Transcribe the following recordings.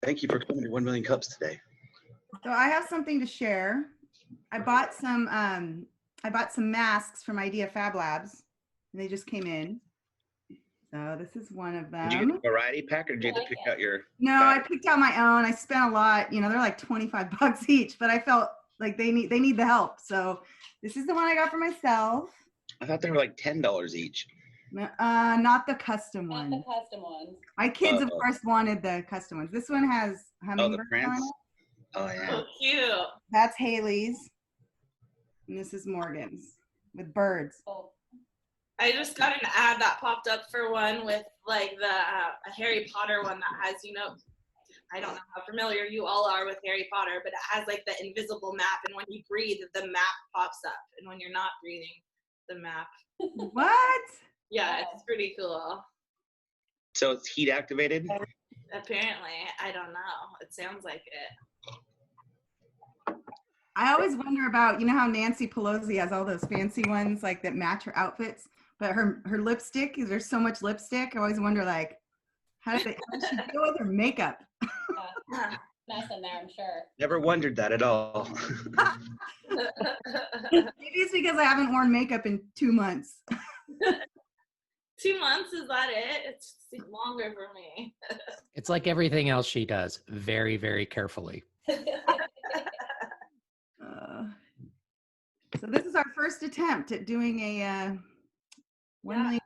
Thank you for coming to 1 Million Cups today. So I have something to share. I bought some masks from Idea Fab Labs, and they just came in. So this is one of them. Did you get a variety pack, or did you have to pick out your? No, I picked out my own. I spent a lot. You know, they're like $25 each, but I felt like they need the help. So this is the one I got for myself. I thought they were like $10 each. Not the custom one. Not the custom ones. My kids, of course, wanted the custom ones. This one has hummingbirds on it. Oh yeah. Oh, cute. That's Haley's, and this is Morgan's with birds. Oh, I just got an ad that popped up for one with like a Harry Potter one that has, you know, I don't know how familiar you all are with Harry Potter, but it has like the invisible map, and when you breathe, the map pops up, and when you're not breathing, the map. What? Yeah, it's pretty cool. So it's heat activated? Apparently, I don't know. It sounds like it. I always wonder about, you know how Nancy Pelosi has all those fancy ones like that match her outfits, but her lipstick, there's so much lipstick. I always wonder like, how does she deal with her makeup? yeah. Mess in there, I'm sure. Never wondered that at all. Maybe it's because I haven't worn makeup in 2 months. 2 months, is that it? It's longer for me. It's like everything else she does, very, very carefully. So this is our first attempt at doing a 1 million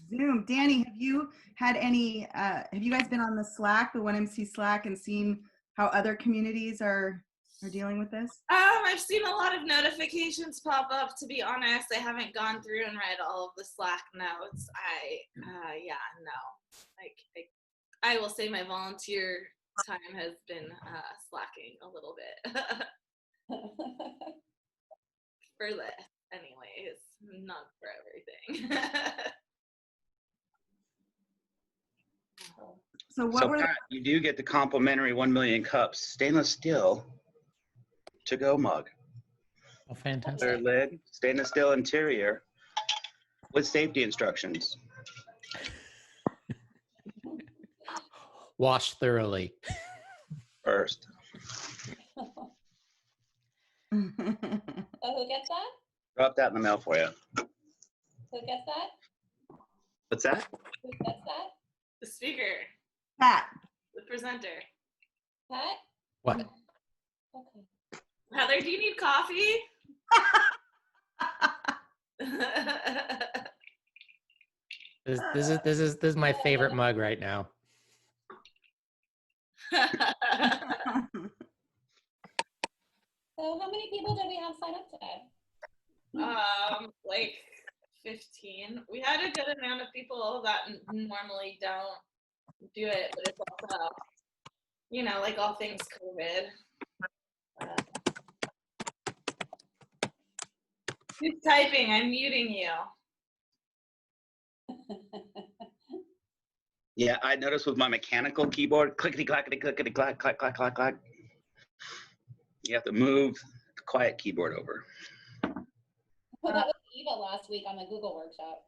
Zoom. Danny, have you had any, have you guys been on the Slack, the 1MC Slack, and seen how other communities are dealing with this? I've seen a lot of notifications pop up. To be honest, I haven't gone through and read all of the Slack notes. I will say my volunteer time has been slacking a little bit. For this, anyways, not for everything. So what were Pat, you do get the complimentary 1 Million Cups stainless steel to-go mug. Oh, fantastic. Clear lid, stainless steel interior with safety instructions. Wash thoroughly. First. So who gets that? Drop that in the mail for you. Who gets that? What's that? Who gets that? The speaker, Pat? the presenter. Pat? What? Okay. Heather, do you need coffee? This is my favorite mug right now. So how many people did we have sign up today? Like 15. We had a good amount of people that normally don't do it, but it's also, you know, like all things COVID. Who's typing? I'm muting you. Yeah, I noticed with my mechanical keyboard, clickety clackety clickety clack clack clack clack clack. You have to move the quiet keyboard over. Well, that was Eva last week on the Google workshop.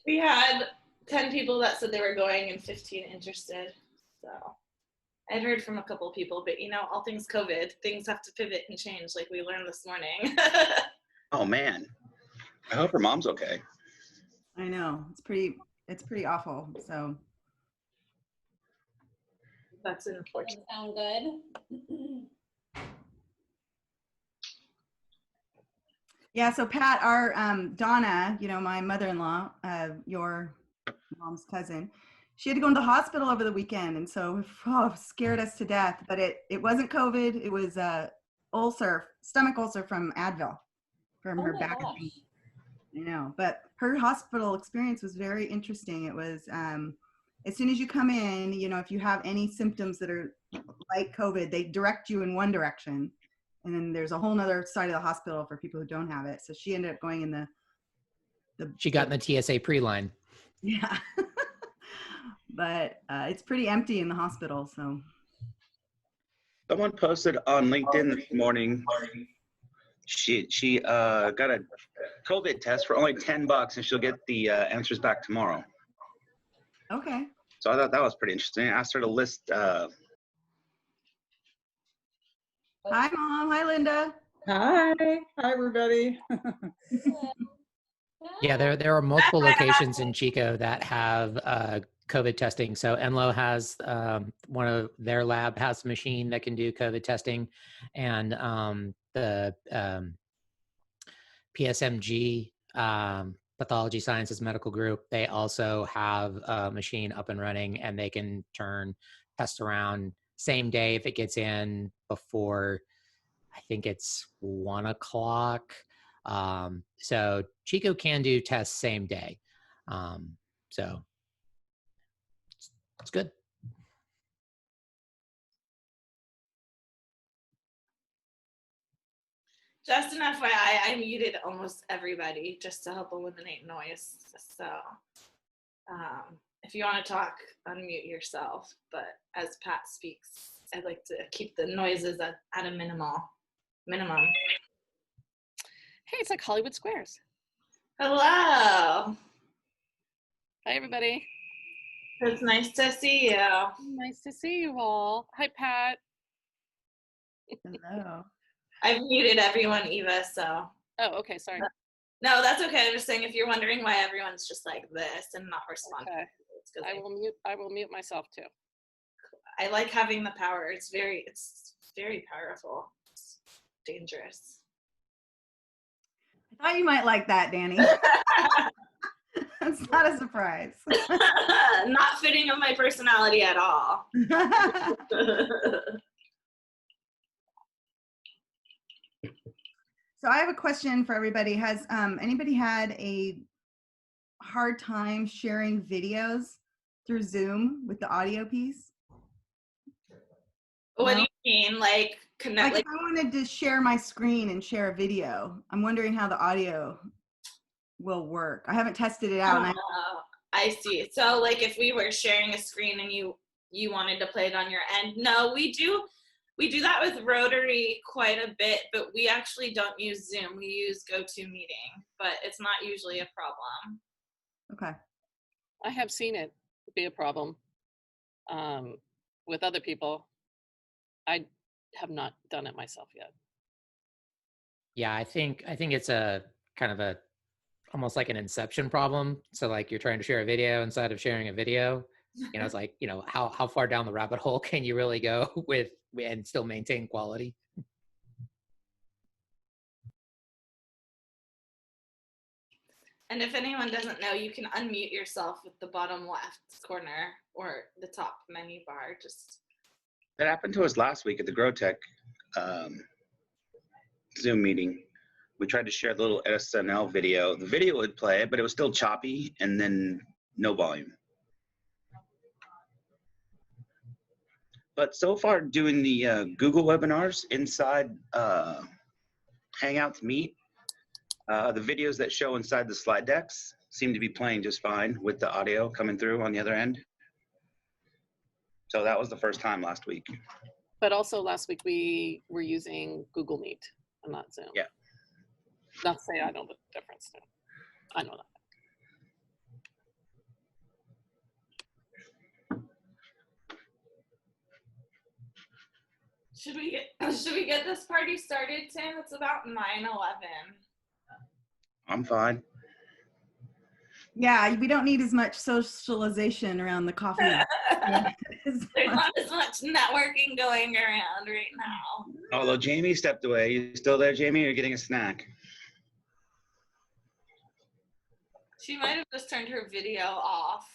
We had 10 people that said they were going and 15 interested. So I'd heard from a couple of people, but you know, all things COVID, things have to pivot and change like we learned this morning. Oh man, I hope her mom's okay. I know, it's pretty awful. So That's unfortunate. Doesn't sound good. yeah, so Pat, our Donna, you know, my mother-in-law, your mom's cousin, she had to go into the hospital over the weekend, and so scared us to death. But it wasn't COVID; it was stomach ulcer from Advil, from her back. Gosh. You know, but her hospital experience was very interesting. It was as soon as you come in, you know, if you have any symptoms that are like COVID, they direct you in one direction. And then there's a whole nother side of the hospital for people who don't have it. So she ended up going in She got in the TSA pre-line. Yeah. But it's pretty empty in the hospital, so. Someone posted on LinkedIn this morning. She got a COVID test for only $10, and she'll get the answers back tomorrow. Okay. So I thought that was pretty interesting. I asked her to list. Hi, Mom. Hi, Linda. Hi, everybody. Yeah, there are multiple locations in Chico that have COVID testing. So Enlo has one of their lab has a machine that can do COVID testing, and the PSMG Pathology Sciences Medical Group, they also have a machine up and running, and they can turn tests around same day if it gets in before, I think it's 1 o'clock. So Chico can do tests same day. So it's good. Just an FYI, I muted almost everybody just to help eliminate noise. So if you want to talk, unmute yourself. But as Pat speaks, I'd like to keep the noises at a minimum. Hey, it's like Hollywood Squares. Hello. Hi, everybody. It's nice to see you. Nice to see you all. Hi, Pat. Hello. I've muted everyone, Eva, so. Oh, okay, sorry. No, that's okay. I'm just saying if you're wondering why everyone's just like this and not responding. Okay. It's 'cause I will mute myself too. I like having the power. It's very powerful. It's dangerous. I thought you might like that, Danny. It's not a surprise. Not fitting of my personality at all. So I have a question for everybody. Has anybody had a hard time sharing videos through Zoom with the audio piece? What do No? you mean? Like connect? Like if I wanted to share my screen and share a video, I'm wondering how the audio will work. I haven't tested it out. And I see. So like if we were sharing a screen and you wanted to play it on your end, no, we do that with Rotary quite a bit, but we actually don't use Zoom. We use GoToMeeting, but it's not usually a problem. Okay. I have seen it be a problem with other people. I have not done it myself yet. Yeah, I think it's a kind of a almost like an inception problem. So like you're trying to share a video inside of sharing a video. You know, it's like, you know, how far down the rabbit hole can you really go with and still maintain quality? And if anyone doesn't know, you can unmute yourself with the bottom left corner or the top menu bar. Just That happened to us last week at the GrowTech Zoom meeting. We tried to share the little SNL video. The video would play, but it was still choppy and then no volume. But so far doing the Google webinars inside Hangouts Meet, the videos that show inside the slide decks seem to be playing just fine with the audio coming through on the other end. So that was the first time last week. But also last week we were using Google Meet and not Zoom. Yeah. Not to say I know the difference. I know that. should we get this party started, Tim? It's about 9:11. I'm fine. Yeah, we don't need as much socialization around the coffee. There's not as much networking going around right now. Although Jamie stepped away. You still there, Jamie, or you're getting a snack? She might have just turned her video off.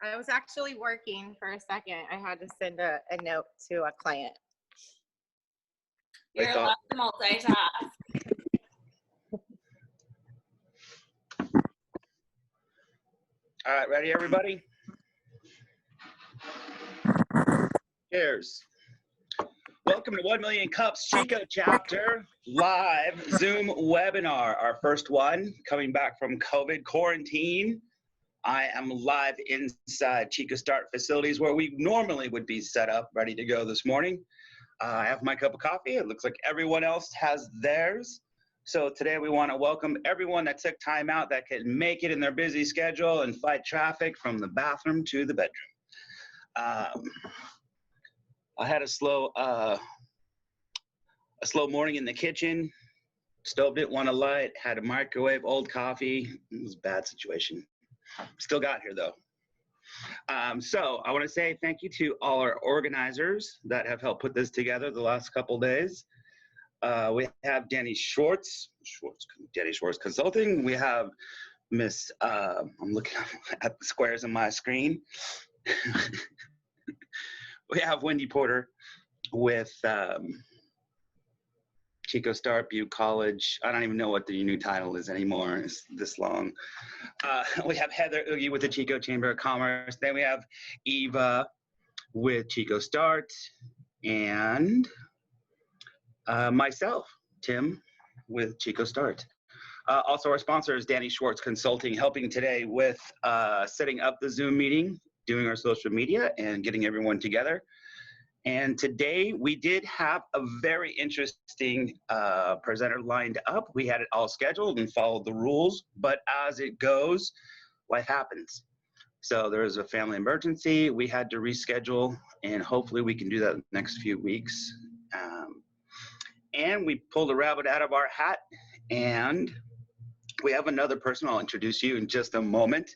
I was actually working for a second. I had to send a note to a client. You're allowed to multitask. All right, ready, everybody? Cheers. Welcome to 1 Million Cups Chico Chapter live Zoom webinar. Our first one coming back from COVID quarantine. I am live inside Chico Start facilities where we normally would be set up, ready to go this morning. I have my cup of coffee. It looks like everyone else has theirs. So today we want to welcome everyone that took time out that can make it in their busy schedule and fight traffic from the bathroom to the bedroom. I had a slow morning in the kitchen. Stove didn't want to light, had a microwave, old coffee. It was a bad situation. Still got here though. So I want to say thank you to all our organizers that have helped put this together the last couple days. We have Danny Schwartz Consulting. We have Miss, I'm looking at the squares on my screen. We have Wendy Porter with Chico Star Butte College. I don't even know what the new title is anymore. It's this long. We have Heather Oogie with the Chico Chamber of Commerce. Then we have Eva with Chico Start, and myself, Tim, with Chico Start. Also, our sponsor is Danny Schwartz Consulting, helping today with setting up the Zoom meeting, doing our social media, and getting everyone together. And today we did have a very interesting presenter lined up. We had it all scheduled and followed the rules, but as it goes, life happens. So there was a family emergency. We had to reschedule, and hopefully we can do that in the next few weeks. And we pulled a rabbit out of our hat, and we have another person. I'll introduce you in just a moment.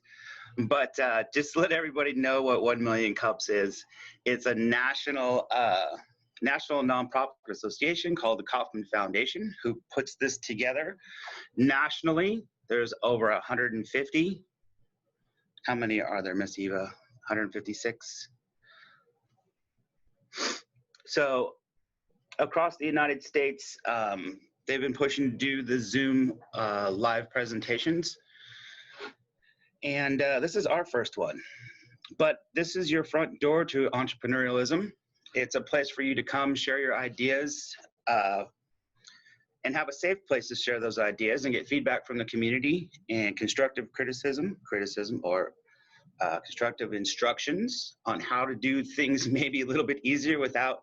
But just to let everybody know what 1 Million Cups is, it's a national nonprofit association called the Kauffman Foundation, who puts this together nationally. There's over 150. How many are there, Miss Eva? 156. So across the United States, they've been pushing to do the Zoom live presentations. And this is our first one. But this is your front door to entrepreneurialism. It's a place for you to come share your ideas and have a safe place to share those ideas and get feedback from the community and constructive criticism or constructive instructions on how to do things maybe a little bit easier without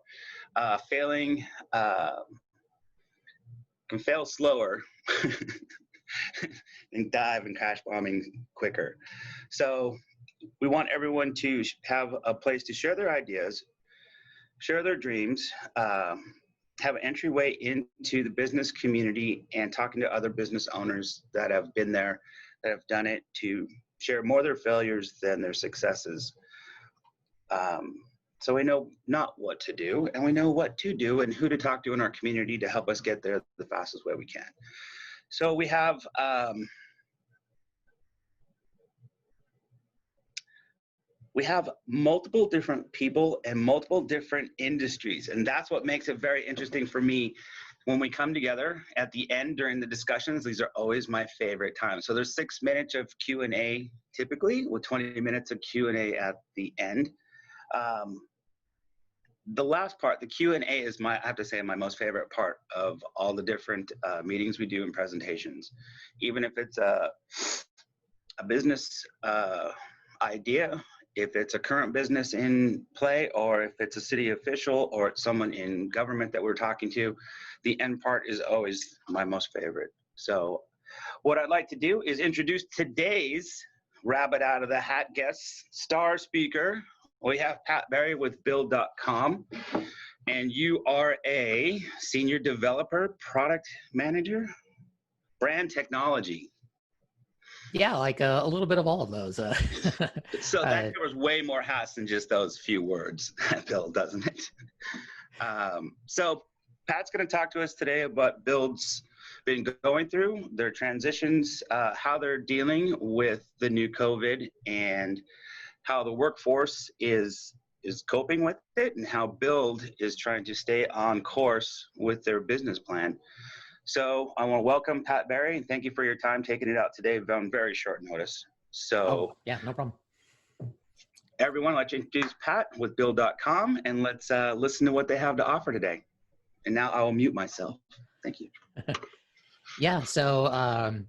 failing. Can fail slower and dive and crash bombing quicker. So we want everyone to have a place to share their ideas, share their dreams, have an entryway into the business community and talking to other business owners that have been there, that have done it, to share more of their failures than their successes. So we know not what to do, and we know what to do and who to talk to in our community to help us get there the fastest way we can. So we have multiple different people and multiple different industries, and that's what makes it very interesting for me when we come together at the end during the discussions. These are always my favorite times. So there's 6 minutes of Q&A typically, with 20 minutes of Q&A at the end. The last part, the Q&A, is I have to say, my most favorite part of all the different meetings we do and presentations. Even if it's a business idea, if it's a current business in play, or if it's a city official, or it's someone in government that we're talking to, the end part is always my most favorite. So what I'd like to do is introduce today's rabbit out of the hat guest star speaker. We have Pat Berry with Build.com, and you are a senior developer, product manager, brand technology. Yeah, like a little bit of all of those. So that covers way more hats than just those few words, Bill, doesn't it? So Pat's going to talk to us today about Build's been going through, their transitions, how they're dealing with the new COVID, and how the workforce is coping with it, and how Build is trying to stay on course with their business plan. So I want to welcome Pat Berry, and thank you for your time taking it out today on very short notice. So yeah, no problem. Everyone, let's introduce Pat with Build.com, and let's listen to what they have to offer today. And now I will mute myself. Thank you. Yeah, so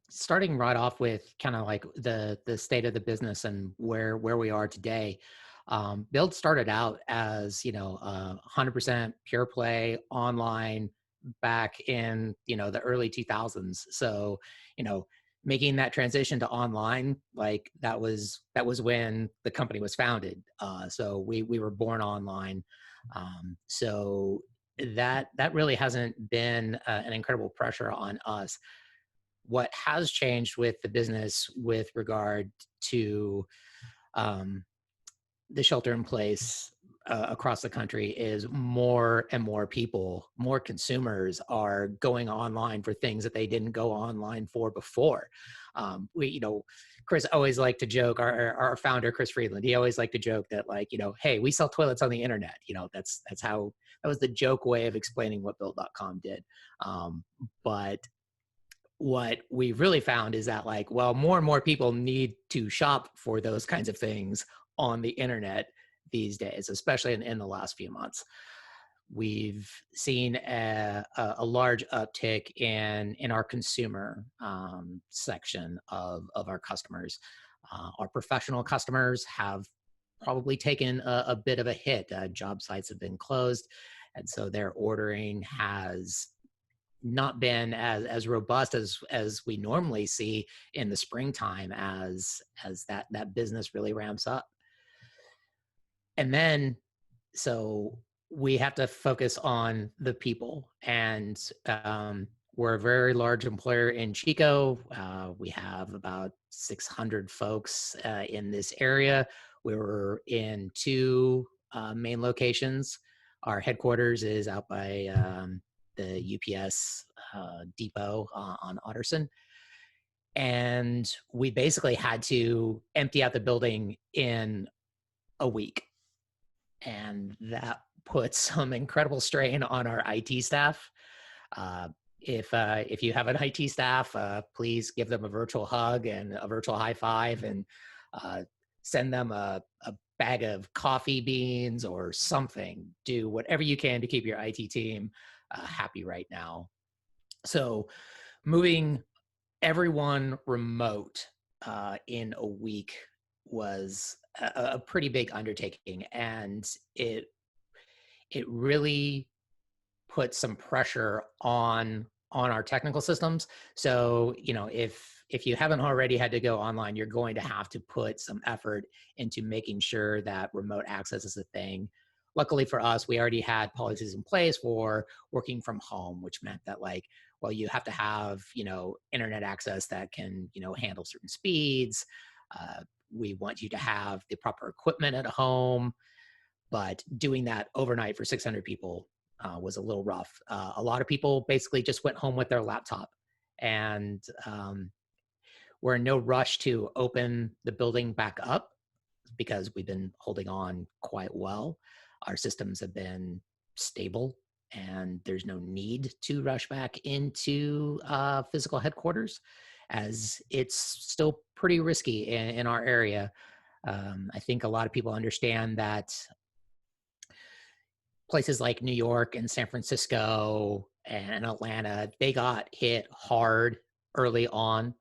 starting right off with kind of like the state of the business and where we are today. Build started out as 100% pure play online back in, the early 2000s. So, making that transition to online, like that was when the company was founded. So we were born online. So that really hasn't been an incredible pressure on us. What has changed with the business with regard to the shelter in place across the country is more and more people, more consumers are going online for things that they didn't go online for before. Chris always liked to joke, our founder, Chris Friedland, he always liked to joke that like, hey, we sell toilets on the internet. That's how, that was the joke way of explaining what Build.com did. But what we've really found is that like, well, more and more people need to shop for those kinds of things on the internet these days, especially in the last few months. We've seen a large uptick in our consumer section of our customers. Our professional customers have probably taken a bit of a hit. Job sites have been closed, and so their ordering has not been as robust as we normally see in the springtime as that business really ramps up. And then so we have to focus on the people, and we're a very large employer in Chico. We have about 600 folks in this area. We're in two main locations. Our headquarters is out by the UPS depot on Otterson. And we basically had to empty out the building in a week. And that put some incredible strain on our IT staff. If you have an IT staff, please give them a virtual hug and a virtual high five, and send them a bag of coffee beans or something. Do whatever you can to keep your IT team happy right now. So moving everyone remote in a week was a pretty big undertaking, and it really put some pressure on our technical systems. So if you haven't already had to go online, you're going to have to put some effort into making sure that remote access is a thing. Luckily for us, we already had policies in place for working from home, which meant that like, well, you have to have internet access that can handle certain speeds. We want you to have the proper equipment at home, but doing that overnight for 600 people was a little rough. A lot of people basically just went home with their laptop, and we're in no rush to open the building back up because we've been holding on quite well. Our systems have been stable, and there's no need to rush back into physical headquarters, as it's still pretty risky in our area. I think a lot of people understand that places like New York and San Francisco and Atlanta, they got hit hard early on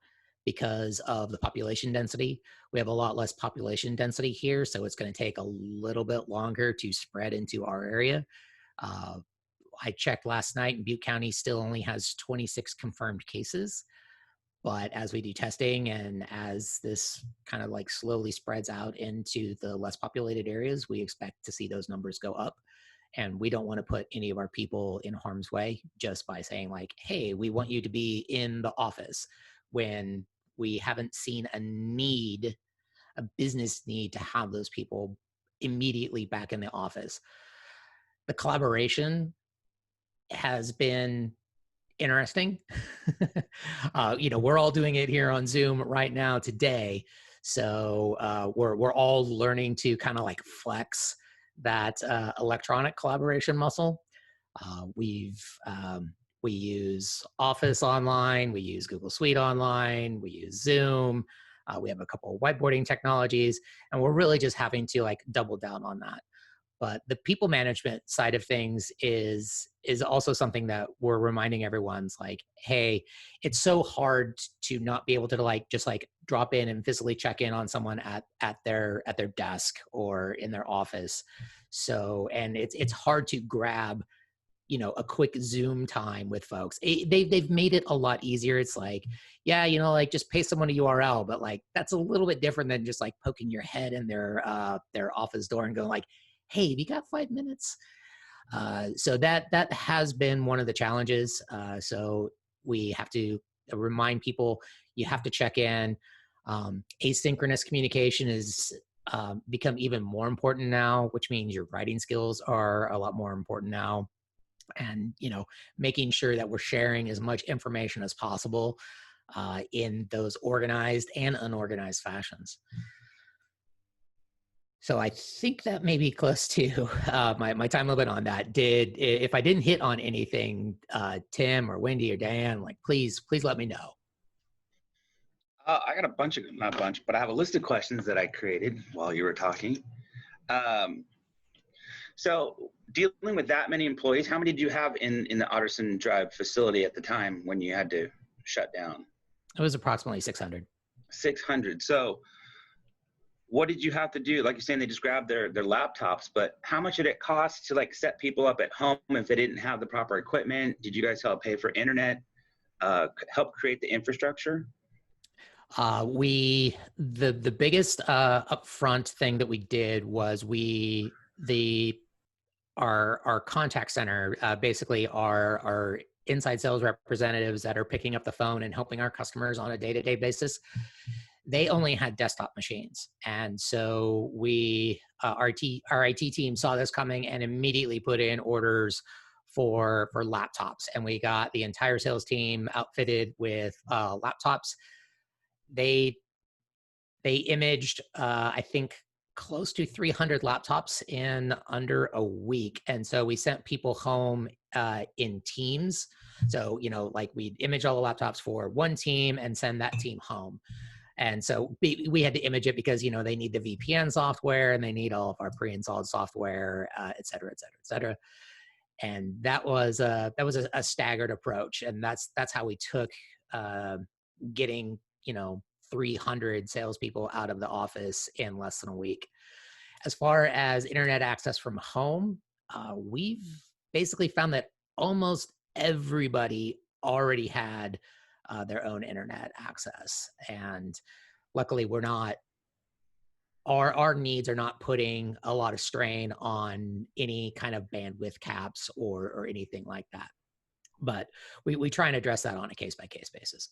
because of the population density. We have a lot less population density here, so it's going to take a little bit longer to spread into our area. I checked last night, and Butte County still only has 26 confirmed cases. But as we do testing and as this kind of like slowly spreads out into the less populated areas, we expect to see those numbers go up. And we don't want to put any of our people in harm's way just by saying like, hey, we want you to be in the office, when we haven't seen a business need to have those people immediately back in the office. The collaboration has been interesting. We're all doing it here on Zoom right now today. So we're all learning to kind of like flex that electronic collaboration muscle. We use Office online, we use Google Suite online, we use Zoom, we have a couple of whiteboarding technologies, and we're really just having to like double down on that. But the people management side of things is also something that we're reminding everyone's like, hey, it's so hard to not be able to like just like drop in and physically check in on someone at their desk or in their office. So, and it's hard to grab a quick Zoom time with folks. They've made it a lot easier. It's like, yeah, like just pay someone a URL, but like that's a little bit different than just like poking your head in their office door and going like, hey, have you got 5 minutes? So that has been one of the challenges. So we have to remind people, you have to check in. Asynchronous communication is become even more important now, which means your writing skills are a lot more important now. And making sure that we're sharing as much information as possible in those organized and unorganized fashions. So I think that may be close to my time limit on that. If I didn't hit on anything, Tim or Wendy or Dan, like please let me know. I got not a bunch, but I have a list of questions that I created while you were talking. So dealing with that many employees, how many did you have in the Otterson Drive facility at the time when you had to shut down? It was approximately 600. 600. So what did you have to do? Like you're saying, they just grabbed their laptops, but how much did it cost to like set people up at home if they didn't have the proper equipment? Did you guys help pay for internet, help create the infrastructure? The biggest upfront thing that we did was our contact center, basically our inside sales representatives that are picking up the phone and helping our customers on a day-to-day basis. They only had desktop machines. And so our IT team saw this coming and immediately put in orders for laptops. And we got the entire sales team outfitted with laptops. They imaged, I think, close to 300 laptops in under a week. And so we sent people home in teams. So, like we'd image all the laptops for one team and send that team home. And so we had to image it because, they need the VPN software and they need all of our pre-installed software, et cetera, et cetera, et cetera. And that was a staggered approach. And that's how we took getting, 300 salespeople out of the office in less than a week. As far as internet access from home, we've basically found that almost everybody already had their own internet access. And luckily our needs are not putting a lot of strain on any kind of bandwidth caps or anything like that. But we try and address that on a case-by-case basis.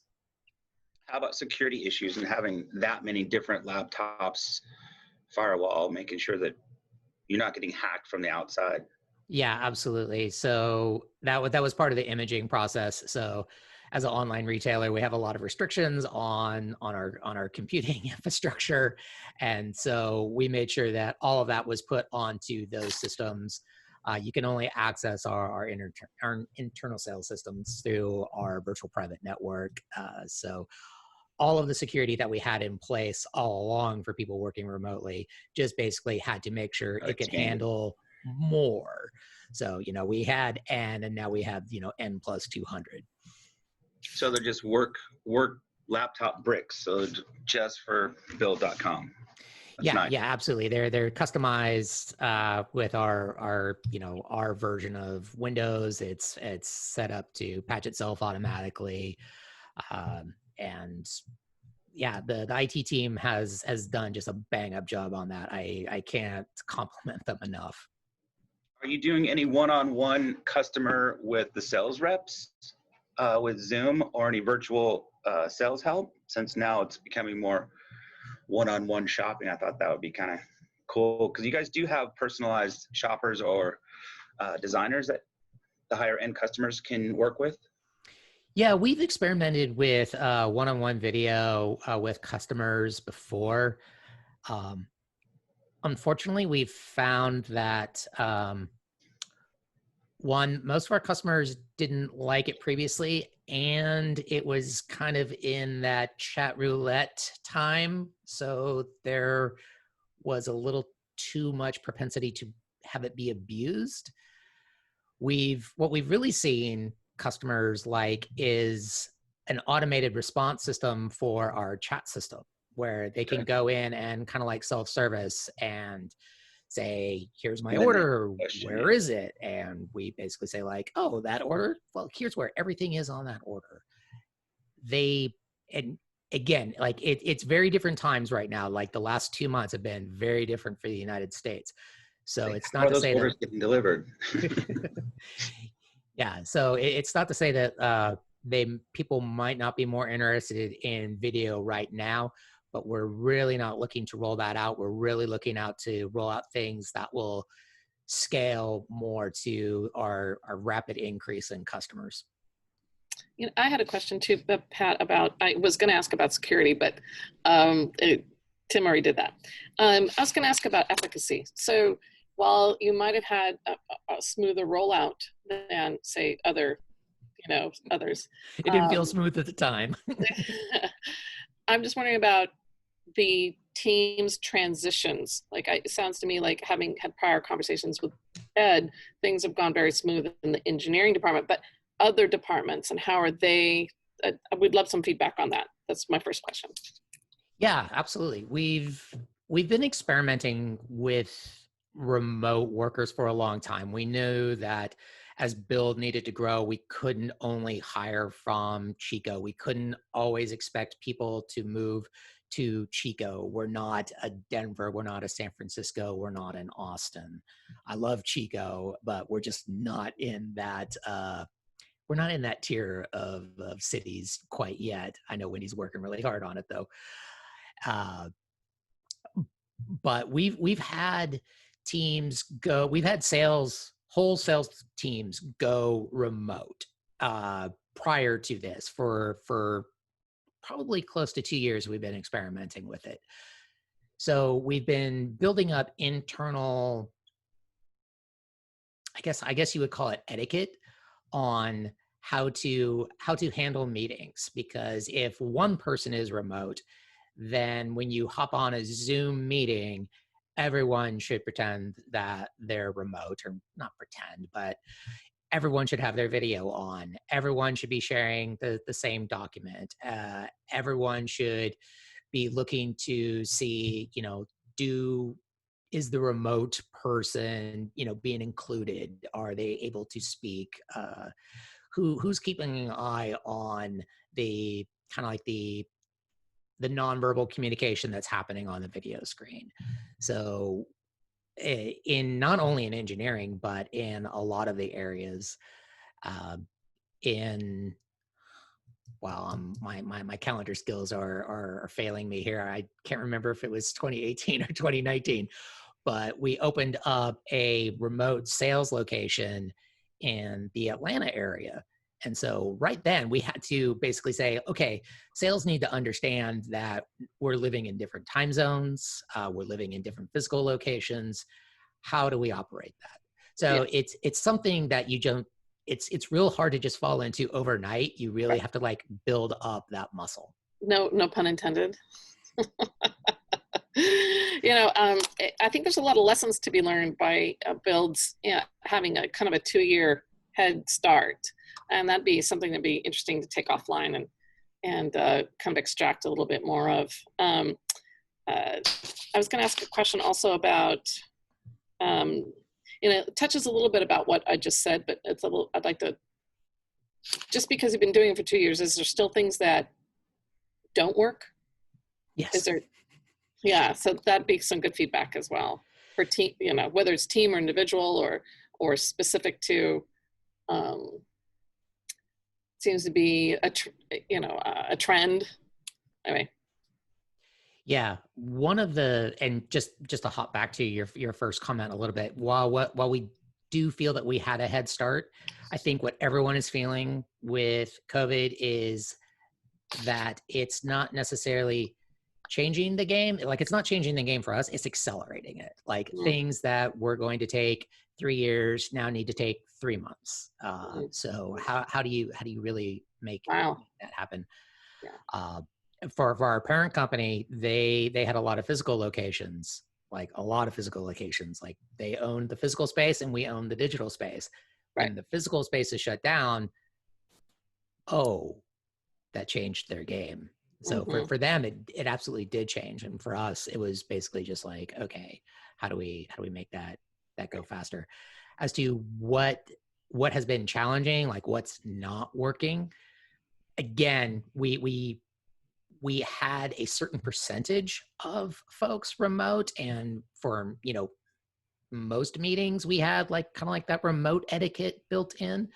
How about security issues and having that many different laptops, firewall, making sure that you're not getting hacked from the outside? Yeah, absolutely. So that was part of the imaging process. So as an online retailer, we have a lot of restrictions on our computing infrastructure. And so we made sure that all of that was put onto those systems. You can only access our internal sales systems through our virtual private network. So all of the security that we had in place all along for people working remotely just basically had to make sure it could handle more. So, we had N and now we have, N plus 200. So they're just work laptop bricks. So just for build.com. Yeah, nice. Yeah, absolutely. They're customized with our version of Windows. It's set up to patch itself automatically. And yeah, the IT team has done just a bang up job on that. I can't compliment them enough. Are you doing any one-on-one customer with the sales reps with Zoom or any virtual sales help? Since now it's becoming more one-on-one shopping, I thought that would be kind of cool because you guys do have personalized shoppers or designers that the higher end customers can work with. Yeah, we've experimented with one-on-one video with customers before. Unfortunately, we've found that most of our customers didn't like it previously, and it was kind of in that chat roulette time. So there was a little too much propensity to have it be abused. What we've really seen customers like is an automated response system for our chat system where they can go in and kind of like self-service and say, here's my And then order, question, where yeah. is it? And we basically say like, oh, that order, well, here's where everything is on that order. And again, like it's very different times right now. Like the last 2 months have been very different for the United States. So it's How not are to those say orders getting delivered? yeah, so it's not to say that people might not be more interested in video right now, but we're really not looking to roll that out. We're really looking out to roll out things that will scale more to our rapid increase in customers. You know, I had a question too, Pat, about, I was going to ask about security, but Tim already did that. I was going to ask about efficacy. So while you might have had a smoother rollout than say others, It didn't feel smooth at the time. I'm just wondering about the team's transitions. Like it sounds to me like, having had prior conversations with Ed, things have gone very smooth in the engineering department, but other departments, and how are they? I would love some feedback on that. That's my first question. Yeah, absolutely. We've been experimenting with remote workers for a long time. We knew that as Build needed to grow, we couldn't only hire from Chico. We couldn't always expect people to move to Chico. We're not a Denver, we're not a San Francisco, we're not in Austin. I love Chico, but we're just not in that we're not in that tier of cities quite yet. I know Wendy's working really hard on it though. But we've had teams go, we've had whole sales teams go remote prior to this for probably close to 2 years. We've been experimenting with it. So we've been building up internal, I guess you would call it etiquette on how to handle meetings, because if one person is remote, then when you hop on a Zoom meeting, everyone should pretend that they're remote, or not pretend, but everyone should have their video on. Everyone should be sharing the same document. Everyone should be looking to see, is the remote person, being included? Are they able to speak? Who's keeping an eye on the kind of like the nonverbal communication that's happening on the video screen? So in not only in engineering, but in a lot of the areas in, well, my calendar skills are failing me here. I can't remember if it was 2018 or 2019, but we opened up a remote sales location in the Atlanta area. And so right then we had to basically say, okay, sales need to understand that we're living in different time zones. We're living in different physical locations. How do we operate that? So Yeah. it's something that you don't, it's real hard to just fall into overnight. You really have to like build up that muscle. No pun intended. I think there's a lot of lessons to be learned by builds, having a kind of a 2-year head start, and that'd be something that'd be interesting to take offline and kind of extract a little bit more of. I was going to ask a question also about, it touches a little bit about what I just said, but it's a little, I'd like to, just because you've been doing it for 2 years, is there still things that don't work? Yes. Is there? Yeah, so that'd be some good feedback as well for team, whether it's team or individual or specific to, seems to be a trend. Anyway. Yeah, one of the, and just to hop back to your first comment a little bit, while we do feel that we had a head start, I think what everyone is feeling with COVID is that it's not necessarily changing the game. Like, it's not changing the game for us, it's accelerating it. Like things that were going to take 3 years now need to take 3 months. So how do you really make that happen? Yeah. For our parent company, they had a lot of physical locations, like they owned the physical space and we owned the digital space. Right. When the physical space is shut down, that changed their game. So for them, it absolutely did change. And for us, it was basically just like, okay, how do we make that go faster? As to what has been challenging, like what's not working, again, we had a certain percentage of folks remote, and for, you know, most meetings we had like kind of like that remote etiquette built in.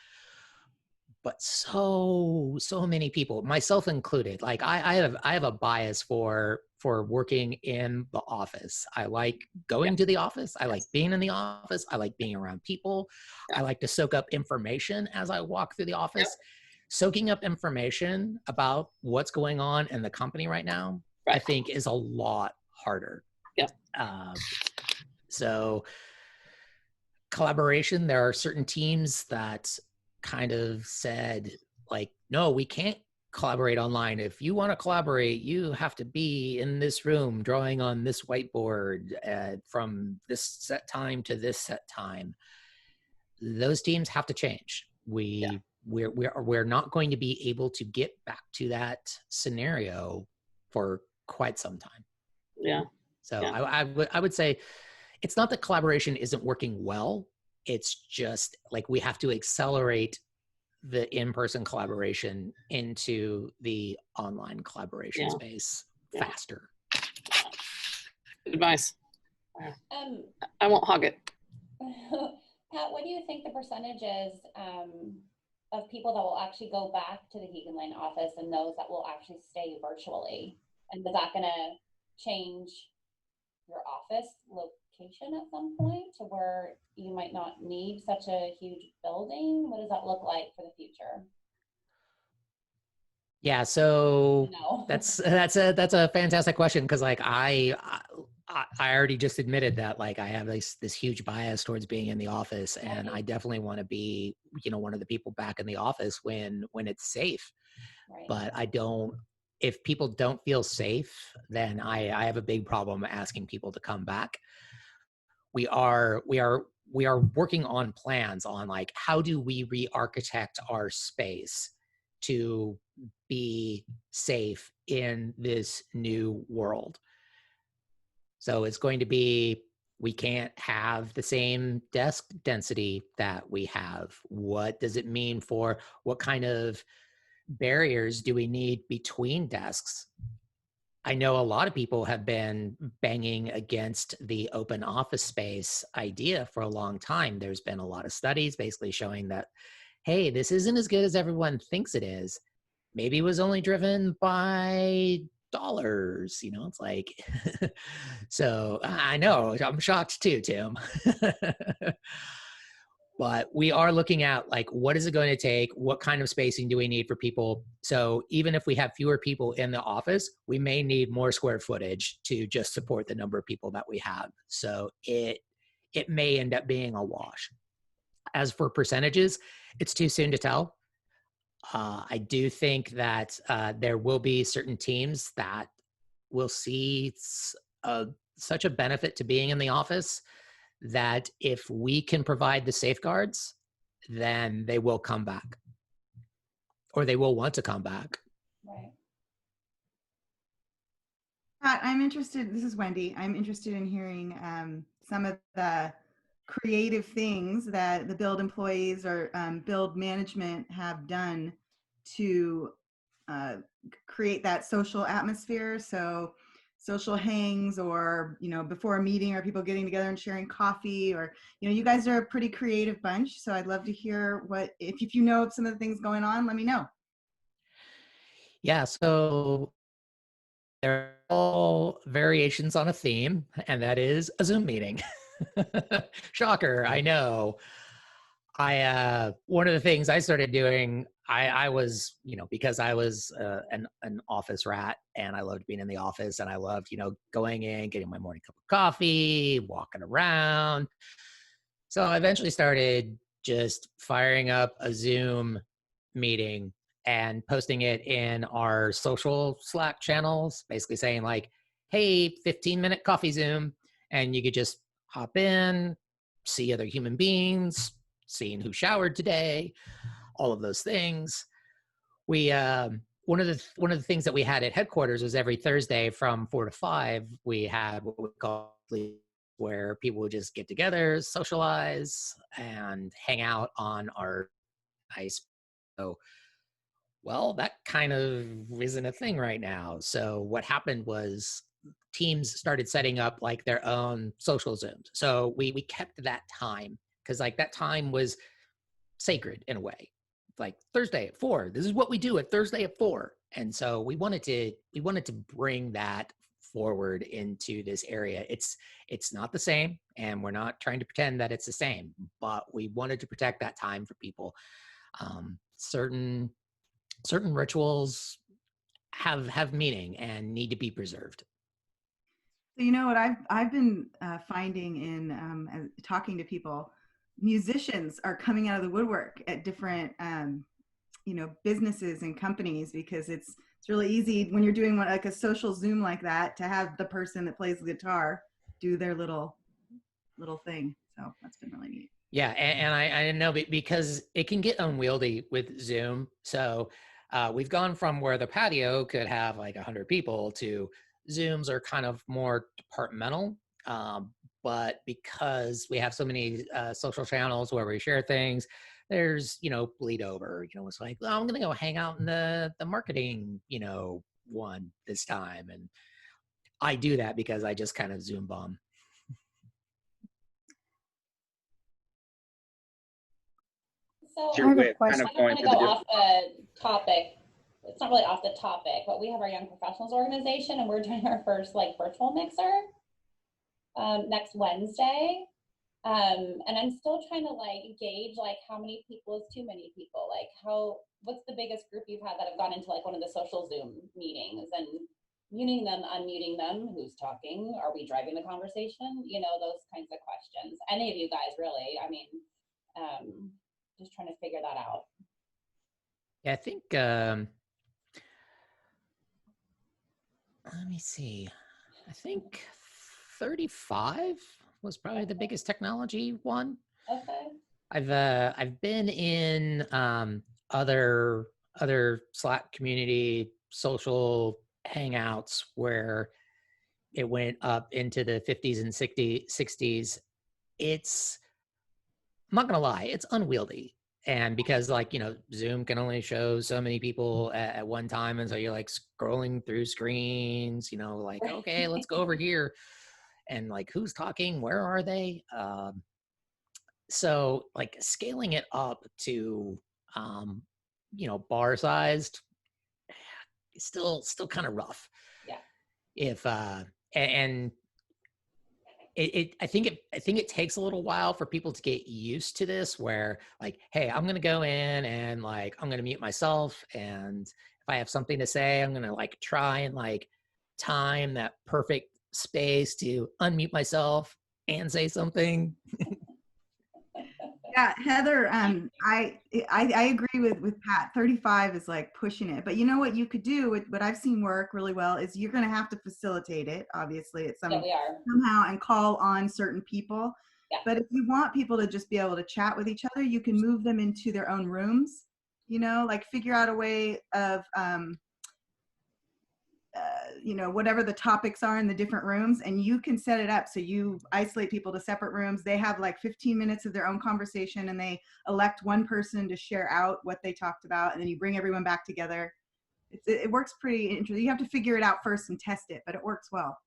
But so many people, myself included, like I have a bias for working in the office. I like going to the office. I like being in the office. I like being around people. I like to soak up information as I walk through the office. Soaking up information about what's going on in the company right now, I think, is a lot harder. So collaboration, there are certain teams that kind of said, like, no, we can't collaborate online. If you want to collaborate, you have to be in this room drawing on this whiteboard from this set time to this set time. Those teams have to change. We're not going to be able to get back to that scenario for quite some time. So I would say it's not that collaboration isn't working well. It's just like we have to accelerate the in-person collaboration into the online collaboration space faster. Good advice. I won't hog it. Pat, what do you think the percentage is of people that will actually go back to the Hegan Lane office and those that will actually stay virtually? And is that going to change your office location at some point to where you might not need such a huge building? What does that look like for the future? Yeah, so that's a fantastic question, because like I already just admitted that like I have this huge bias towards being in the office, and I definitely want to be, you know, one of the people back in the office when it's safe. But I don't. If people don't feel safe, then I have a big problem asking people to come back. We are working on plans on like, how do we re-architect our space to be safe in this new world. So it's going to be, we can't have the same desk density that we have. What does it mean for, what kind of barriers do we need between desks? I know a lot of people have been banging against the open office space idea for a long time. There's been a lot of studies basically showing that, hey, this isn't as good as everyone thinks it is. Maybe it was only driven by dollars, you know, it's like, so I know, I'm shocked too, Tim. But we are looking at like, what is it going to take? What kind of spacing do we need for people? So even if we have fewer people in the office, we may need more square footage to just support the number of people that we have. So it may end up being a wash. As for percentages, it's too soon to tell. I do think that there will be certain teams that will see such a benefit to being in the office that if we can provide the safeguards, then they will come back, or they will want to come back. Right. Pat, I'm interested, this is Wendy, I'm interested in hearing some of the creative things that the Build employees or Build management have done to create that social atmosphere. So social hangs, or, you know, before a meeting, or people getting together and sharing coffee, or, you know, you guys are a pretty creative bunch. So I'd love to hear what, if you know of some of the things going on, let me know. Yeah, so they're all variations on a theme, and that is a Zoom meeting. Shocker, I know. One of the things I started doing, I was, you know, because I was an office rat, and I loved being in the office, and I loved, you know, going in, getting my morning cup of coffee, walking around. So I eventually started just firing up a Zoom meeting and posting it in our social Slack channels, basically saying like, hey, 15-minute coffee Zoom. And you could just hop in, see other human beings, seeing who showered today, all of those things. We one of the things that we had at headquarters was every Thursday from 4 to 5, we had what we call where people would just get together, socialize, and hang out on our ice. So, well, that kind of isn't a thing right now. So what happened was teams started setting up like their own social Zooms. So we kept that time because like that time was sacred in a way. Like Thursday at 4, this is what we do at Thursday at 4. And so we wanted to bring that forward into this area. It's not the same, and we're not trying to pretend that it's the same, but we wanted to protect that time for people. Certain rituals have meaning and need to be preserved. So you know what I've been finding in talking to people, musicians are coming out of the woodwork at different businesses and companies, because it's really easy when you're doing like a social Zoom like that to have the person that plays the guitar do their little thing. So that's been really neat. Yeah, and I know because it can get unwieldy with Zoom. So we've gone from where the patio could have like 100 people to Zooms are kind of more departmental. But because we have so many social channels where we share things, there's, bleed over. It's like, well, I'm going to go hang out in the marketing, one this time. And I do that because I just kind of Zoom bomb. So Sure, I'm we're kind of going going to through go the off the topic. It's not really off the topic, but we have our young professionals organization, and we're doing our first like virtual mixer next Wednesday. And I'm still trying to like gauge like how many people is too many people. Like what's the biggest group you've had that have gone into like one of the social Zoom meetings, and muting them, unmuting them, who's talking, are we driving the conversation? Those kinds of questions. Any of you guys really, I mean, just trying to figure that out. Yeah, I think, let me see. I think 35 was probably the biggest technology one. Okay. I've been in other Slack community social hangouts where it went up into the 50s and 60s. I'm not gonna lie, it's unwieldy. And because Zoom can only show so many people at one time. And so you're like scrolling through screens, like, okay, let's go over here. And like, who's talking? Where are they? So like scaling it up to, bar sized, still kind of rough. Yeah. If, and I think it takes a little while for people to get used to this, where like, hey, I'm going to go in and like, I'm going to mute myself. And if I have something to say, I'm going to like try and like time that perfect space to unmute myself and say something. Yeah, Heather, I agree with Pat. 35 is like pushing it. But you know what you could do, what I've seen work really well, is you're going to have to facilitate it, obviously, at Yeah, we are. somehow, and call on certain people. Yeah. But if you want people to just be able to chat with each other, you can move them into their own rooms, like figure out a way of, whatever the topics are in the different rooms, and you can set it up so you isolate people to separate rooms. They have like 15 minutes of their own conversation, and they elect one person to share out what they talked about, and then you bring everyone back together. It works pretty interesting. You have to figure it out first and test it, but it works well.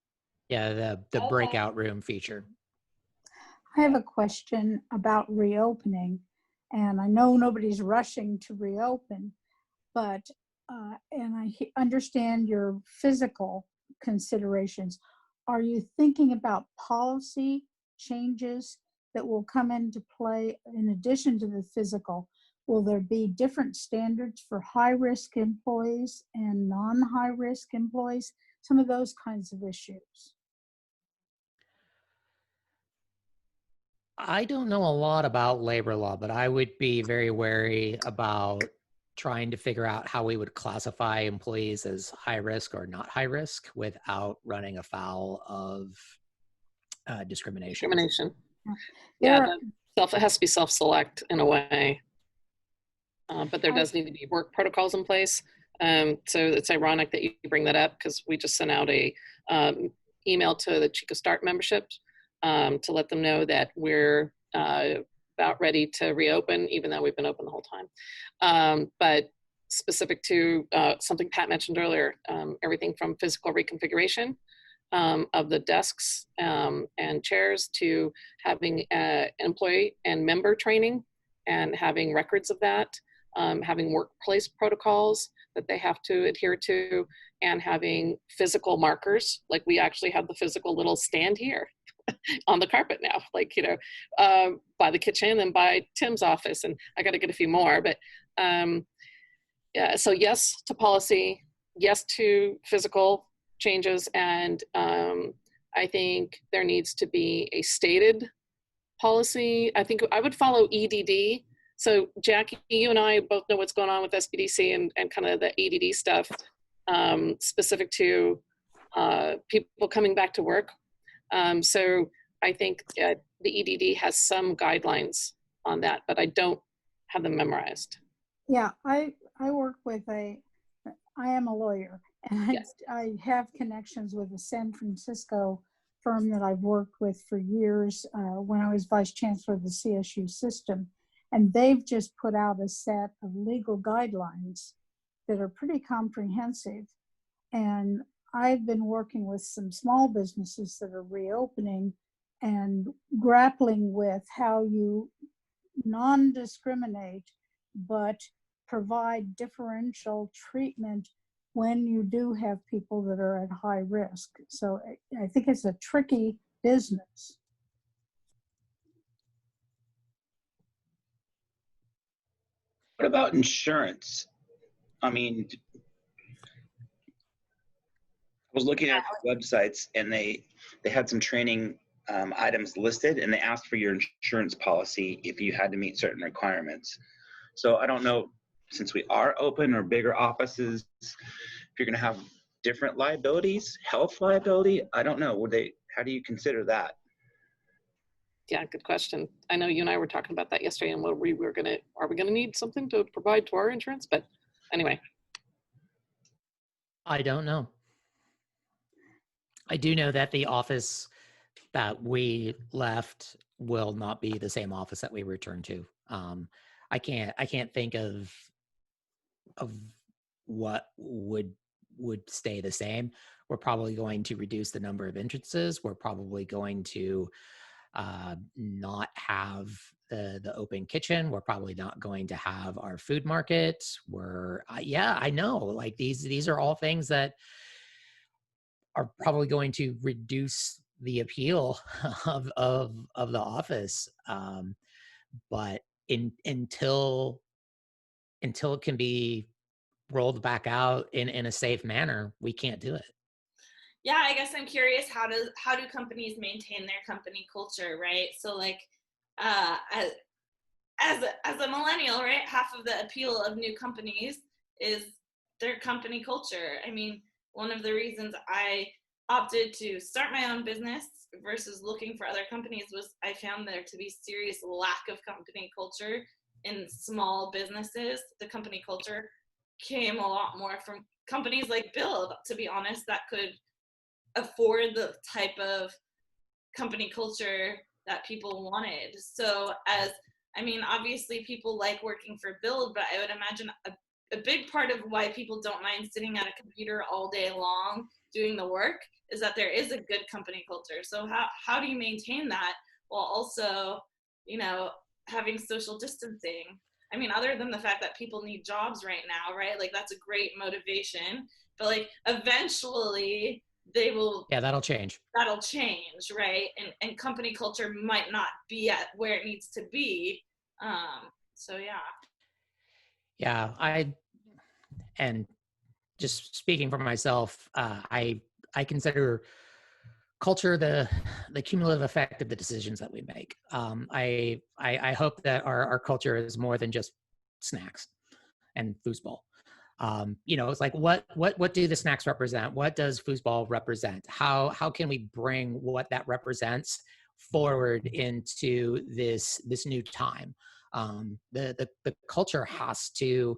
Yeah, the breakout room feature. I have a question about reopening, and I know nobody's rushing to reopen, but and I understand your physical considerations. Are you thinking about policy changes that will come into play in addition to the physical? Will there be different standards for high-risk employees and non-high-risk employees? Some of those kinds of issues. I don't know a lot about labor law, but I would be very wary about trying to figure out how we would classify employees as high risk or not high risk without running afoul of discrimination. Yeah, it has to be self-select in a way. But there does need to be work protocols in place. So it's ironic that you bring that up because we just sent out a email to the Chico Start memberships to let them know that we're about ready to reopen, even though we've been open the whole time. But specific to something Pat mentioned earlier, everything from physical reconfiguration of the desks and chairs to having employee and member training and having records of that, having workplace protocols that they have to adhere to, and having physical markers. Like we actually have the physical little stand here on the carpet now, like, you know, by the kitchen and by Tim's office. And I got to get a few more, but yeah, so yes to policy, yes to physical changes. And I think there needs to be a stated policy. I think I would follow EDD. So Jackie, you and I both know what's going on with SBDC and kind of the EDD stuff specific to people coming back to work. So I think the EDD has some guidelines on that, but I don't have them memorized. Yeah, I work with I am a lawyer, and Yes. I have connections with a San Francisco firm that I've worked with for years when I was vice chancellor of the CSU system. And they've just put out a set of legal guidelines that are pretty comprehensive. And I've been working with some small businesses that are reopening and grappling with how you non-discriminate, but provide differential treatment when you do have people that are at high risk. So I think it's a tricky business. What about insurance? I mean, I was looking at websites and they had some training items listed, and they asked for your insurance policy if you had to meet certain requirements. So I don't know, since we are open or bigger offices, if you're going to have different liabilities, health liability. I don't know. How do you consider that? Yeah, good question. I know you and I were talking about that yesterday, and are we gonna need something to provide to our insurance? But anyway. I don't know. I do know that the office that we left will not be the same office that we return to. I can't think of what would stay the same. We're probably going to reduce the number of entrances. We're probably going to not have the open kitchen. We're probably not going to have our food market. Yeah, I know, like these are all things that are probably going to reduce the appeal of the office. But until it can be rolled back out in a safe manner, we can't do it. Yeah, I guess I'm curious, how do companies maintain their company culture, right? So like as a millennial, right, half of the appeal of new companies is their company culture. I mean, one of the reasons I opted to start my own business versus looking for other companies was I found there to be serious lack of company culture in small businesses. The company culture came a lot more from companies like Build, to be honest, that could afford the type of company culture that people wanted. So obviously people like working for Build, but I would imagine a big part of why people don't mind sitting at a computer all day long doing the work is that there is a good company culture. So how do you maintain that while also, having social distancing? I mean, other than the fact that people need jobs right now, right? Like that's a great motivation, but like eventually they will. Yeah, that'll change. That'll change, right? And company culture might not be at where it needs to be. So yeah. Yeah, and just speaking for myself, I consider culture the cumulative effect of the decisions that we make. I hope that our culture is more than just snacks and foosball. It's like what do the snacks represent? What does foosball represent? How can we bring what that represents forward into this new time? The culture has to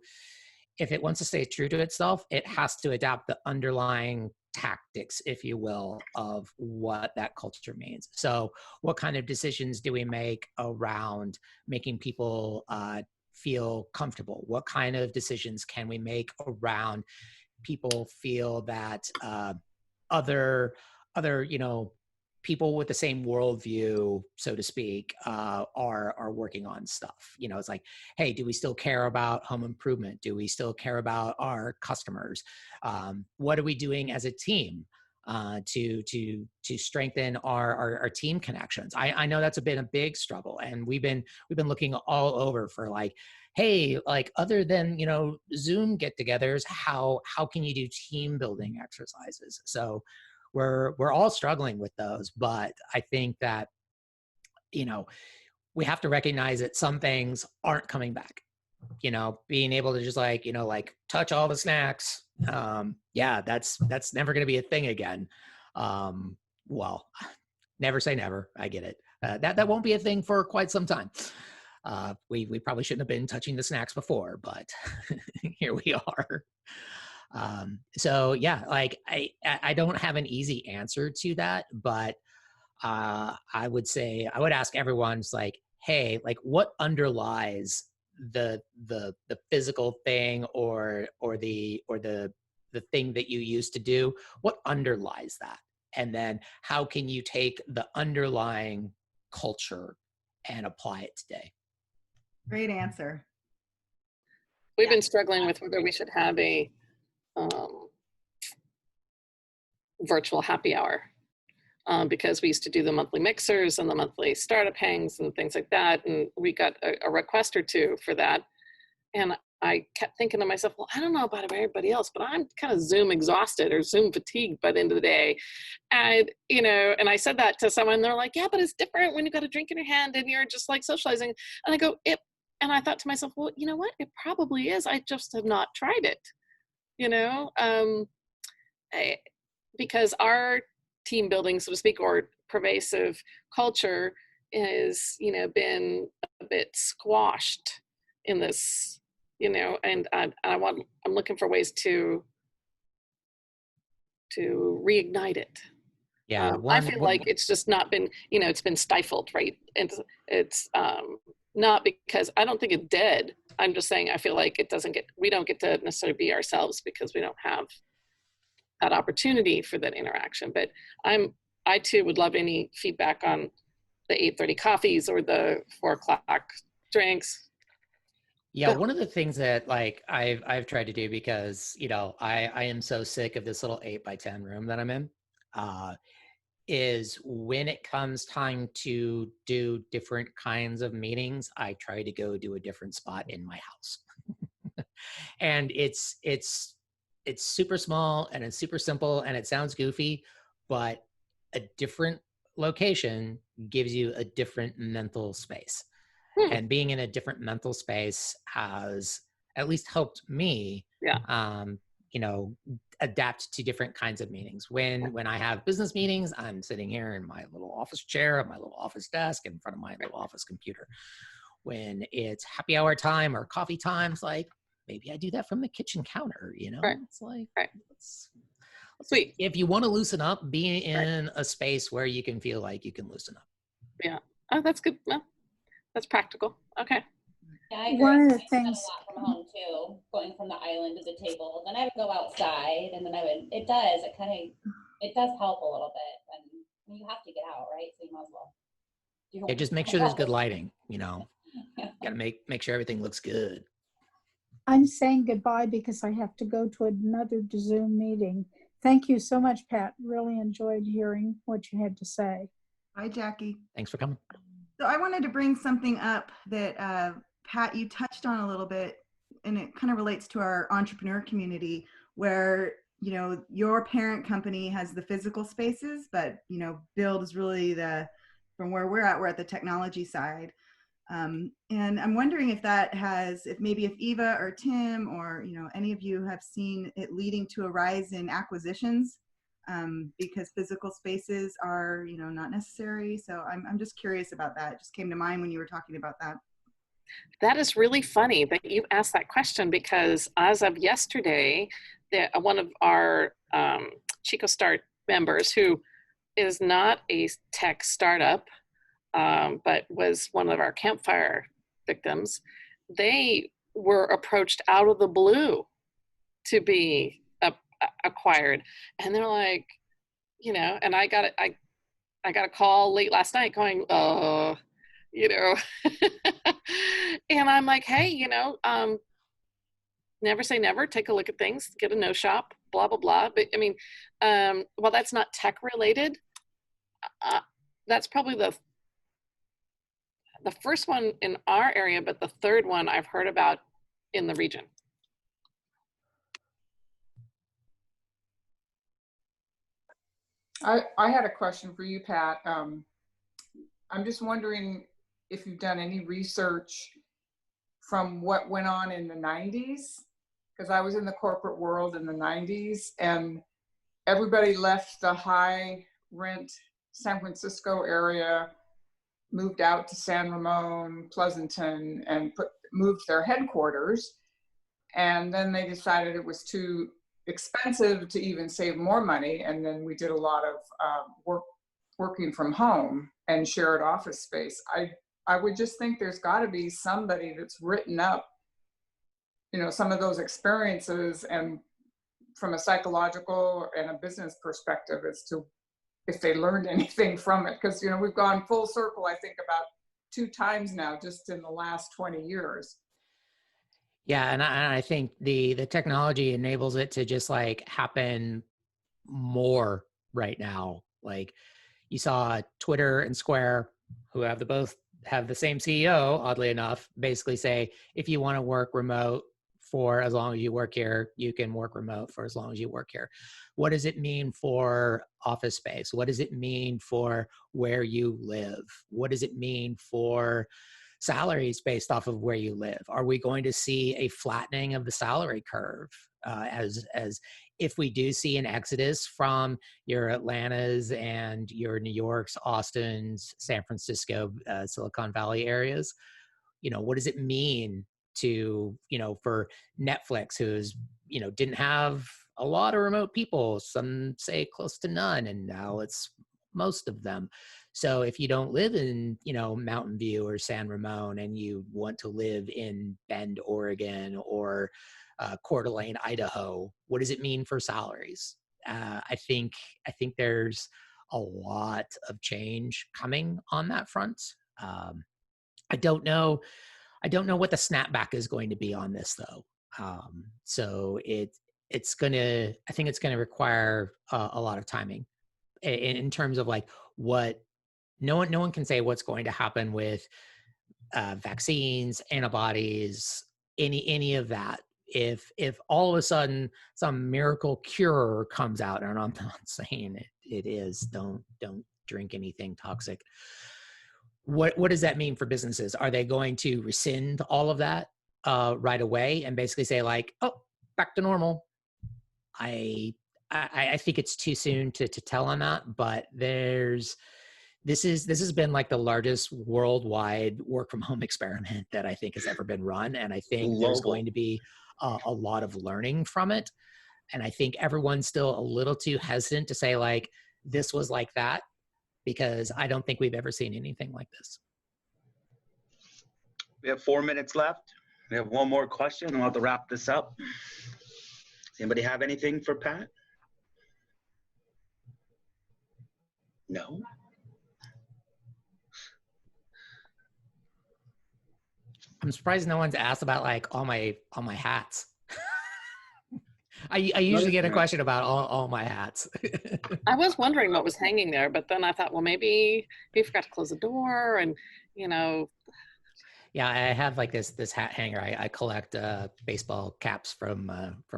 if it wants to stay true to itself, it has to adapt the underlying tactics, if you will, of what that culture means. So what kind of decisions do we make around making people feel comfortable? What kind of decisions can we make around people feel that other people with the same worldview, so to speak, are working on stuff. It's like, hey, do we still care about home improvement? Do we still care about our customers? What are we doing as a team to strengthen our team connections? I know that's been a big struggle, and we've been looking all over for like, hey, like other than Zoom get-togethers, how can you do team building exercises? So we're all struggling with those, but I think that we have to recognize that some things aren't coming back. Being able to just like touch all the snacks, yeah, that's never going to be a thing again. Well, never say never. I get it. That won't be a thing for quite some time. We probably shouldn't have been touching the snacks before, but here we are. So yeah, like I don't have an easy answer to that, but I would ask everyone, it's like, hey, like what underlies the physical thing or the thing that you used to do? What underlies that? And then how can you take the underlying culture and apply it today? Great answer. We've been struggling with whether we should have a virtual happy hour because we used to do the monthly mixers and the monthly startup hangs and things like that. And we got a request or two for that. And I kept thinking to myself, well, I don't know about everybody else, but I'm kind of Zoom exhausted or Zoom fatigued by the end of the day. And, and I said that to someone, they're like, yeah, but it's different when you've got a drink in your hand and you're just like socializing. And I go, and I thought to myself, well, you know what? It probably is. I just have not tried it, because our team building, so to speak, or pervasive culture is, been a bit squashed in this, and I'm looking for ways to reignite it. Yeah, I feel like it's just not been, it's been stifled, right? And it's not because I don't think it's dead. I'm just saying I feel like we don't get to necessarily be ourselves because we don't have that opportunity for that interaction. But I too would love any feedback on the 8:30 coffees or the 4 o'clock drinks. Yeah, one of the things that like I've tried to do, because I am so sick of this little 8x10 room that I'm in, is when it comes time to do different kinds of meetings, I try to go do a different spot in my house. And it's super small and it's super simple and it sounds goofy, but a different location gives you a different mental space. And being in a different mental space has at least helped me, adapt to different kinds of meetings. When I have business meetings, I'm sitting here in my little office chair at my little office desk in front of my little office computer. When it's happy hour time or coffee times, like maybe I do that from the kitchen counter, Right. It's like, Sweet. If you want to loosen up, be in a space where you can feel like you can loosen up. Yeah. Oh, that's good. Well, that's practical. Okay. Yeah, I agree. One of the I do that things, a lot from home too, going from the island to the table. Then I would go outside, and then it does help a little bit, and you have to get out, right? So you might as well. Yeah, just make sure there's good lighting, Gotta make sure everything looks good. I'm saying goodbye because I have to go to another Zoom meeting. Thank you so much, Pat. Really enjoyed hearing what you had to say. Bye, Jackie. Thanks for coming. So I wanted to bring something up that Pat, you touched on a little bit, and it kind of relates to our entrepreneur community where, your parent company has the physical spaces, but, Build is really from where we're at the technology side. And I'm wondering if if Eva or Tim or, any of you have seen it leading to a rise in acquisitions because physical spaces are, not necessary. So I'm just curious about that. It just came to mind when you were talking about that. That is really funny that you asked that question, because as of yesterday, one of our Chico Start members, who is not a tech startup, but was one of our campfire victims, they were approached out of the blue to be acquired. And they're like, and I got a call late last night going, and I'm like, hey, never say never, take a look at things, get a no shop, blah, blah, blah. But I mean, while that's not tech related, that's probably the first one in our area, but the third one I've heard about in the region. I had a question for you, Pat. I'm just wondering if you've done any research from what went on in the 90s, because I was in the corporate world in the 90s, and everybody left the high rent San Francisco area, moved out to San Ramon, Pleasanton, and moved their headquarters. And then they decided it was too expensive to even save more money. And then we did a lot of working from home and shared office space. I would just think there's got to be somebody that's written up, some of those experiences, and from a psychological and a business perspective, as to if they learned anything from it. Because, we've gone full circle, I think, about 2 times now, just in the last 20 years. Yeah, and I think the technology enables it to just like happen more right now. Like you saw Twitter and Square, who both have the same CEO, oddly enough, basically say, if you want to work remote for as long as you work here, you can work remote for as long as you work here. What does it mean for office space? What does it mean for where you live? What does it mean for salaries based off of where you live? Are we going to see a flattening of the salary curve as if we do see an exodus from your Atlantas and your New Yorks, Austins, San Francisco, Silicon Valley areas? What does it mean to, for Netflix, who's, didn't have a lot of remote people, some say close to none, and now it's most of them. So if you don't live in, Mountain View or San Ramon, and you want to live in Bend, Oregon, or Coeur d'Alene, Idaho, what does it mean for salaries? I think there's a lot of change coming on that front. I don't know what the snapback is going to be on this, though. So I think it's gonna require a lot of timing in terms of like what. No one can say what's going to happen with vaccines, antibodies, any of that. If all of a sudden some miracle cure comes out, and I'm not saying it is, don't drink anything toxic. What does that mean for businesses? Are they going to rescind all of that right away and basically say like, oh, back to normal? I think it's too soon to tell on that, but this has been like the largest worldwide work from home experiment that I think has ever been run. And I think there's going to be a lot of learning from it. And I think everyone's still a little too hesitant to say like, this was like that, because I don't think we've ever seen anything like this. We have 4 minutes left. We have one more question, and we'll have to wrap this up. Does anybody have anything for Pat? No? I'm surprised no one's asked about like all my hats. I usually get a question about all my hats. I was wondering what was hanging there, but then I thought, well, maybe we forgot to close the door, and Yeah, I have like this hat hanger. I collect baseball caps from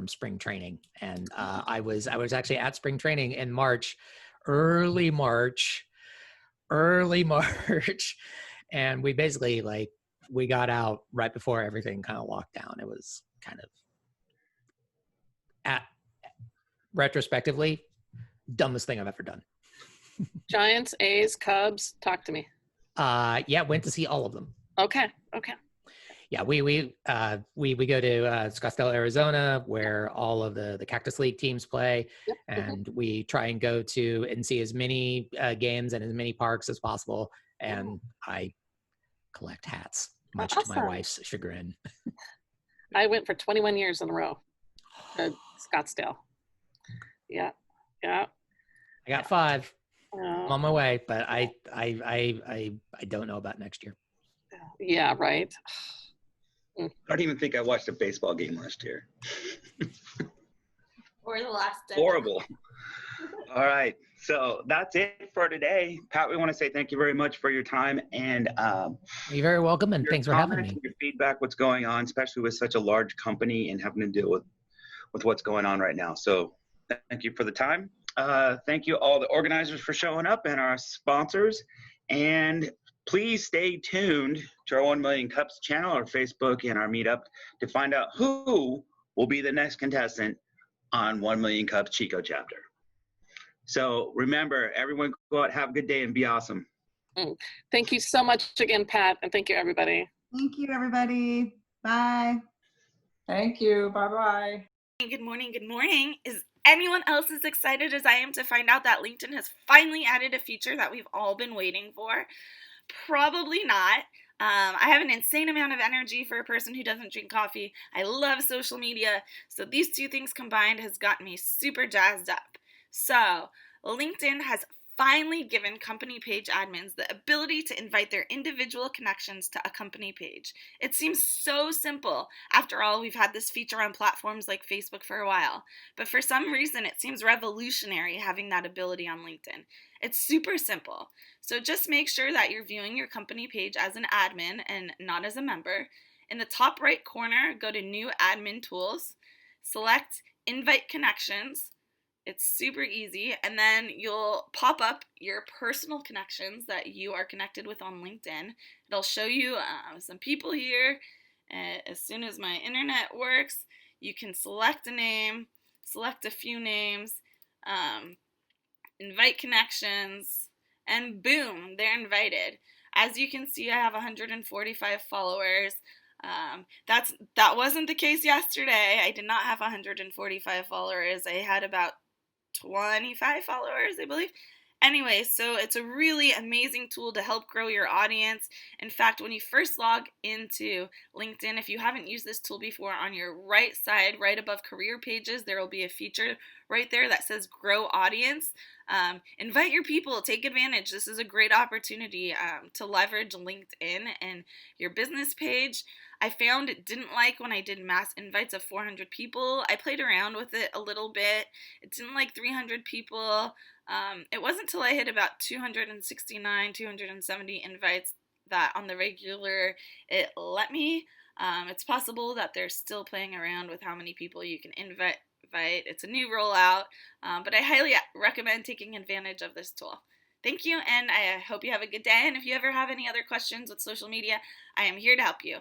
spring training, and I was actually at spring training in March, early March, and we basically we got out right before everything kind of locked down. It was kind of, retrospectively, dumbest thing I've ever done. Giants, A's, Cubs, talk to me. Yeah, went to see all of them. Okay. yeah, we go to Scottsdale, Arizona, where all of the Cactus League teams play, Yep. and we try and go to and see as many games and as many parks as possible. And I collect hats, much to my Awesome. wife's chagrin. I went for 21 years in a row to Scottsdale. Yeah. I got 5. I'm Uh, on my way, but I don't know about next year. yeah, right. I don't even think I watched a baseball game last year. Or the last day. Horrible. All right. So that's it for today. Pat, we want to say thank you very much for your time and You're very welcome, and your thanks for having comments me. and your feedback, what's going on, especially with such a large company and having to deal with what's going on right now. So thank you for the time. Thank you all the organizers for showing up and our sponsors. And please stay tuned to our 1 Million Cups channel, our Facebook, and our meetup to find out who will be the next contestant on 1 Million Cups Chico chapter. So remember, everyone go out, have a good day, and be awesome. Thank you so much again, Pat, and thank you, everybody. Thank you, everybody. Bye. Thank you. Bye-bye. Good morning. Good morning. Is anyone else as excited as I am to find out that LinkedIn has finally added a feature that we've all been waiting for? Probably not. I have an insane amount of energy for a person who doesn't drink coffee. I love social media. So these two things combined has gotten me super jazzed up. So LinkedIn has finally given company page admins the ability to invite their individual connections to a company page. It seems so simple. After all, we've had this feature on platforms like Facebook for a while. But for some reason, it seems revolutionary having that ability on LinkedIn. It's super simple. So just make sure that you're viewing your company page as an admin and not as a member. In the top right corner, go to New Admin Tools, select Invite Connections. It's super easy, and then you'll pop up your personal connections that you are connected with on LinkedIn. It'll show you some people here. As soon as my internet works, you can select a name, select a few names, invite connections, and boom, they're invited. As you can see, I have 145 followers. That wasn't the case yesterday. I did not have 145 followers. I had about 25 followers, I believe. Anyway, so it's a really amazing tool to help grow your audience. In fact, when you first log into LinkedIn, if you haven't used this tool before, on your right side, right above career pages, there will be a feature right there that says grow audience. Invite your people, take advantage. This is a great opportunity to leverage LinkedIn and your business page. I found it didn't like when I did mass invites of 400 people. I played around with it a little bit. It didn't like 300 people. It wasn't until I hit about 269, 270 invites that on the regular it let me. It's possible that they're still playing around with how many people you can invite. It's a new rollout, but I highly recommend taking advantage of this tool. Thank you, and I hope you have a good day. And if you ever have any other questions with social media, I am here to help you.